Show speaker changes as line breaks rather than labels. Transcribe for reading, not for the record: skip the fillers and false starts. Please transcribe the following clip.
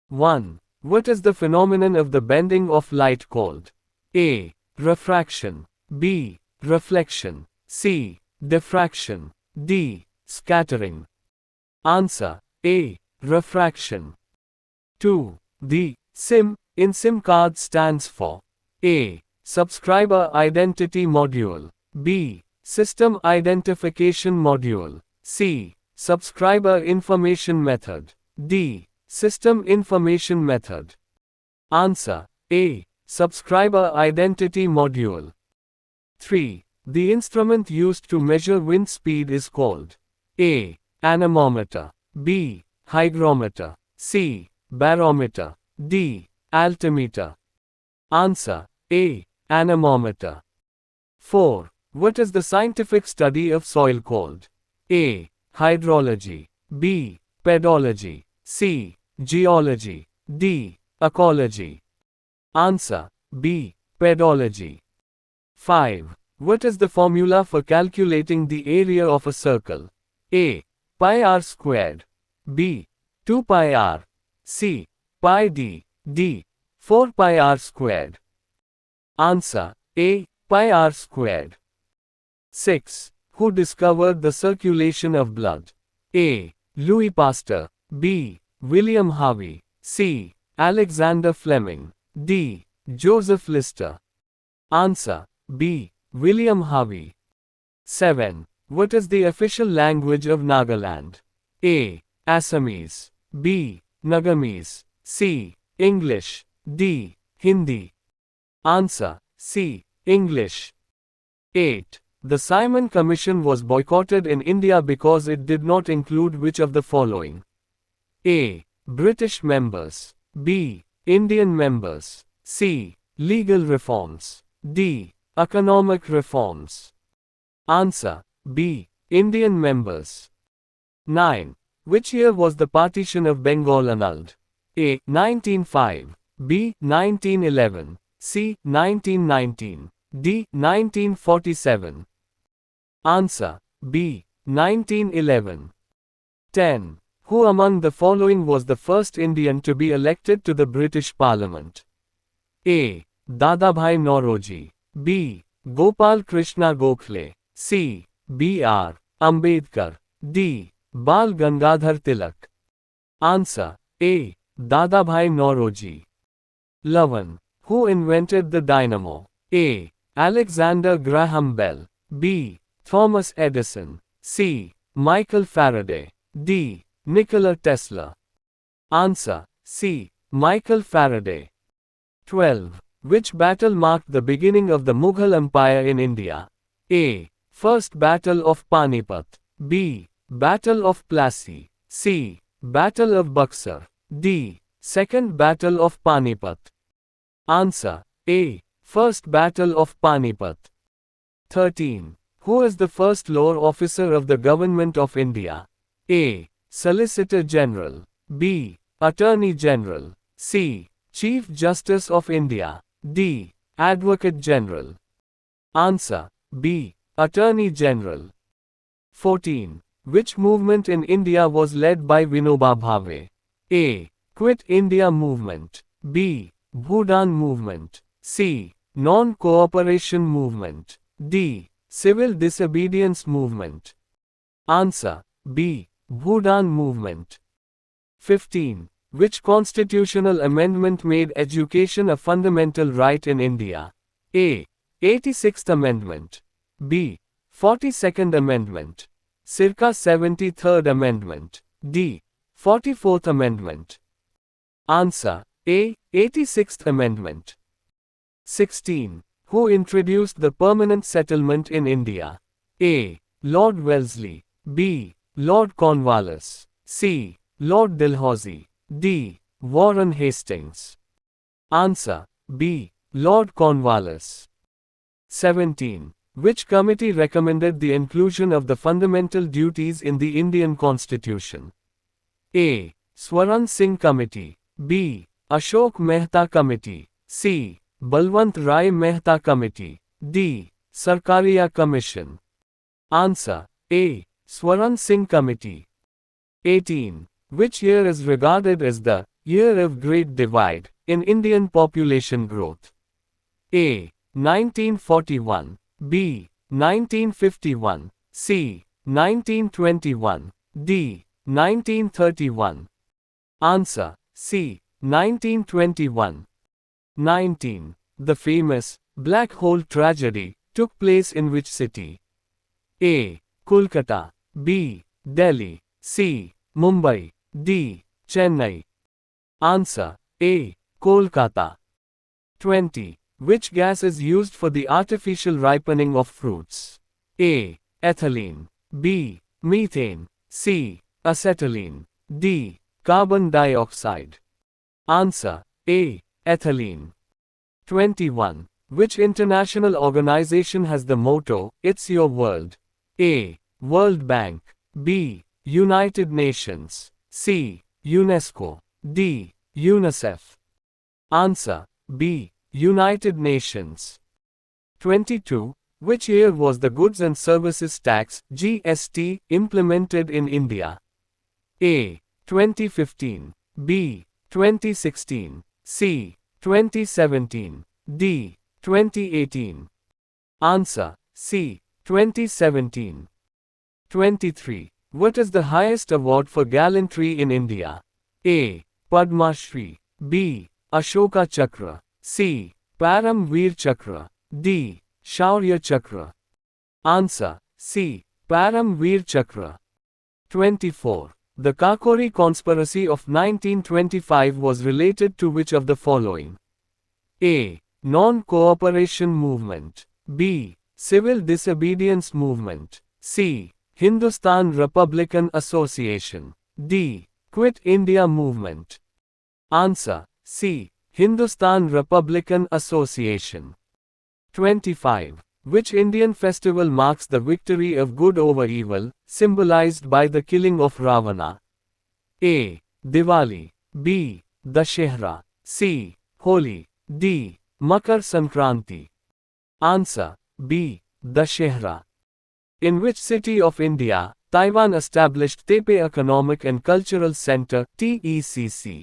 1. What is the phenomenon of the bending of light called? A. Refraction. B. Reflection. C. Diffraction. D. Scattering. Answer. A. Refraction. 2. The SIM in SIM card stands for A. Subscriber Identity Module. B. System Identification Module. C. Subscriber Information Method. D. System Information Method. Answer. A. Subscriber Identity Module. 3. The instrument used to measure wind speed is called A. Anemometer. B. Hygrometer. C. Barometer. D. Altimeter. Answer. A. Anemometer. 4. What is the scientific study of soil called? A. Hydrology. B. Pedology. C. Geology. D. Ecology. Answer. B. Pedology. 5. What is the formula for calculating the area of a circle? A. Pi r squared. B. 2 pi r. C. Pi d. D. 4 pi r squared. Answer. A. Pi r squared. 6. Who discovered the circulation of blood? A. Louis Pasteur. B. William Harvey. C. Alexander Fleming. D. Joseph Lister. Answer. B. William Harvey. 7. What is the official language of Nagaland? A. Assamese. B. Nagamese. C. English. D. Hindi. Answer. C. English. 8. The Simon Commission was boycotted in India because it did not include which of the following? A. British members. B. Indian members. C. Legal reforms. D. Economic reforms. Answer. B. Indian members. 9. Which year was the partition of Bengal annulled? A. 1905. B. 1911. C. 1919. D. 1947. Answer. B. 1911. 10. Who among the following was the first Indian to be elected to the British Parliament? A. Dadabhai Nauroji. B. Gopal Krishna Gokhale. C. B. R. Ambedkar. D. Bal Gangadhar Tilak. Answer. A. Dadabhai Nauroji. 11. Who invented the dynamo? A. Alexander Graham Bell. B. Thomas Edison. C. Michael Faraday. D. Nikola Tesla. Answer. C. Michael Faraday. 12. Which battle marked the beginning of the Mughal Empire in India? A. First Battle of Panipat. B. Battle of Plassey. C. Battle of Buxar. D. Second Battle of Panipat. Answer. A. First Battle of Panipat. 13. Who is the first law officer of the Government of India? A. Solicitor General. B. Attorney General. C. Chief Justice of India. D. Advocate General. Answer. B. Attorney General. 14. Which movement in India was led by Vinoba Bhave? A. Quit India Movement. B. Bhudan Movement. C. Non-Cooperation Movement. D. Civil Disobedience Movement. Answer. B. Bhudan Movement. 15. Which constitutional amendment made education a fundamental right in India? A. 86th Amendment. B. 42nd Amendment. Circa 73rd Amendment. D. 44th Amendment. Answer. A. 86th Amendment. 16. Who introduced the permanent settlement in India? A. Lord Wellesley. B. Lord Cornwallis. C. Lord Dalhousie. D. Warren Hastings. Answer. B. Lord Cornwallis. 17. Which committee recommended the inclusion of the fundamental duties in the Indian Constitution? A. Swaran Singh Committee. B. Ashok Mehta Committee. C. Balwant Rai Mehta Committee. D. Sarkaria Commission. Answer. A. Swaran Singh Committee. 18. Which year is regarded as the Year of Great Divide in Indian population growth. A. 1941. B. 1951. C. 1921. D. 1931. Answer. C. 1921. 19. The famous Black Hole tragedy took place in which city? A. Kolkata. B. Delhi. C. Mumbai. D. Chennai. Answer. A. Kolkata. 20. Which gas is used for the artificial ripening of fruits? A. Ethylene. B. Methane. C. Acetylene. D. Carbon dioxide. Answer. A. Ethylene. 21. Which international organization has the motto, "It's your world"? A. World Bank. B. United Nations. C. UNESCO. D. UNICEF. Answer. B. United Nations. 22. Which year was the Goods and Services Tax (GST) implemented in India? A. 2015. B. 2016. C. 2017. D. 2018. Answer. C. 2017. 23. What is the highest award for gallantry in India? A. Padma Shri. B. Ashoka Chakra. C. Param Veer Chakra. D. Shaurya Chakra. Answer. C. Param Veer Chakra. 24. The Kakori conspiracy of 1925 was related to which of the following? A. Non-cooperation movement. B. Civil disobedience movement. C. Hindustan Republican Association. D. Quit India movement. Answer. C. Hindustan Republican Association. 25. Which Indian festival marks the victory of good over evil, symbolized by the killing of Ravana? A. Diwali. B. Dashehra. C. Holi. D. Makar Sankranti. Answer. B. Dashehra. In which city of India, Taiwan established Taipei Economic and Cultural Center, TECC?